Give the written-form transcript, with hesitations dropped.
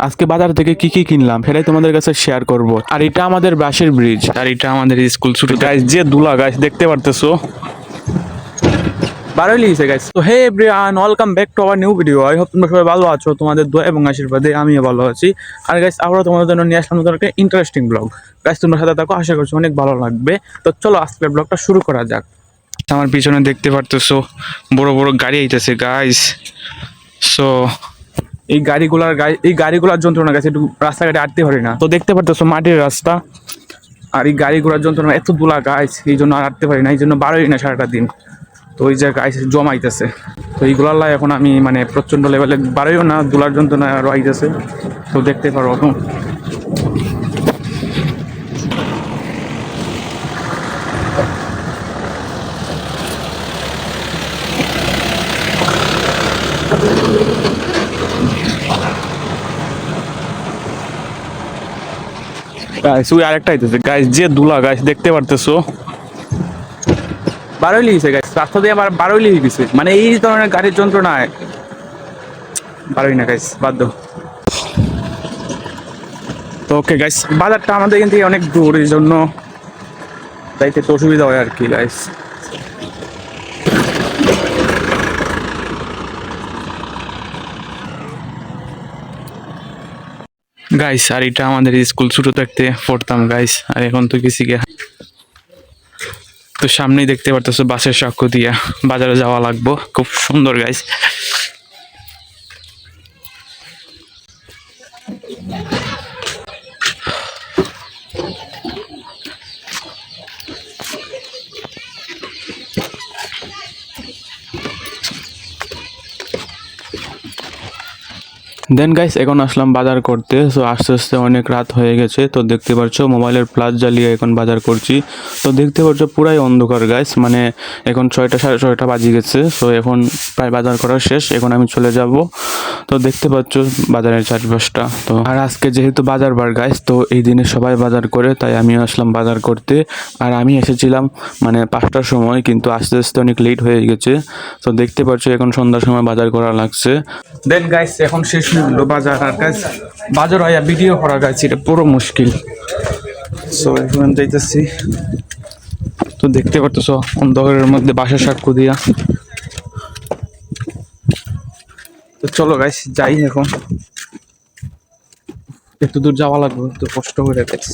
আজকে বাজার থেকে কি কি কিনলাম সেটাই তোমাদের কাছে শেয়ার করব। আর এটা আমাদের বাঁশের ব্রিজ, আর এটা আমাদের স্কুল ছুটি। গাইস যে দুলা গাইস দেখতে পারতেছো, বারোই লিখেছে গাইস। তো hey everyone, welcome back to our new video. I hope তোমরা সবাই ভালো আছো, তোমাদের দোয়া এবং আশীর্বাদে আমিও ভালো আছি। আর গাইস আমরা তোমাদের জন্য নিয়ে আসলাম নতুন একটা ইন্টারেস্টিং ব্লগ। গাইস তোমরা সাথে থাকো, আশা করছি অনেক ভালো লাগবে। তো চলো আজকের ব্লগটা শুরু করা যাক। আমার পিছনে দেখতে পারতেছো বড় বড় গাড়ি আইতেছে গাইস। সো এই গাড়িগুলার যন্ত্রণা গেছে, একটু রাস্তাঘাটে আটতে পারি না। তো দেখতে পারতেছো মাটির রাস্তা, আর এই গাড়িগুলার যন্ত্রণা এত দুলা গাছ, এই জন্য আর আটতে পারি না, এই জন্য বারোই না সারাটা দিন। তো ওই যে গাছ জমাইতেছে, তো এইগুলার লাই এখন আমি মানে প্রচণ্ড লেভেলে বারোইও না, দুলার যন্ত্রণা আরও আইতেছে। তো দেখতে পারো এখন গাছ, ওই আরেকটা আইতেছে গাছ, যে দুলা গাছ দেখতে পারতেছো বারোই লিখেছে গাছ, রাস্তা দিয়ে আবার বারোই লিখে গেছে। মানে এই ধরনের গাড়ির যন্ত্রণায় বারোই না গাছ, বাদ দাও। তো ওকে গাইস, বাজারটা আমাদের এখান থেকে অনেক দূর, এই জন্য যাইতে একটু অসুবিধা হয় আর কি গাইস। গাইস আর এটা আমাদের স্কুল ছোট থাকতে পড়তাম গাইস, আর এখন তো গেছি গে। তো সামনেই দেখতে পারতেছো বাসের সাক্ষ্য দিয়া বাজারে যাওয়া লাগবো, খুব সুন্দর গাইস। দেন গাইস এখন আসলাম বাজার করতে। সো আস্তে আস্তে অনেক রাত হয়ে গেছে, তো দেখতে পাচ্ছ মোবাইলের ফ্ল্যাশ জ্বালিয়ে এখন বাজার করছি। তো দেখতে পাচ্ছ পুরাই অন্ধকার গাইস, মানে এখন 6টা সাড়ে 6টা বাজে গেছে। সো এখন প্রায় বাজার করা শেষ, এখন আমি চলে যাব। তো দেখতে পাচ্ছ বাজারের চারপাশটা। তো আর আজকে যেহেতু বাজার বার গাইস, তো এই দিনে সবাই বাজার করে, তাই আমিও আসলাম বাজার করতে। আর আমি এসেছিলাম মানে 5টার সময়, কিন্তু আস্তে আস্তে অনেক লেট হয়ে গেছে। তো দেখতে পাচ্ছ এখন সন্ধ্যার সময় বাজার করা লাগছে। দেন গাইস এখন শেষ হলো বাজার, আর গাইস বাজার হয় ভিডিও করা গাইস এটা পুরো মুশকিল। সো এখন যাইতেছি, তো দেখতে পারতেছো অন্ধকারের মধ্যে বাসার সাক্ষ্য দিয়া। তো চলো গাইস যাই, এখন একটু দূর যাওয়া লাগবে, তো কষ্ট করে গাইস।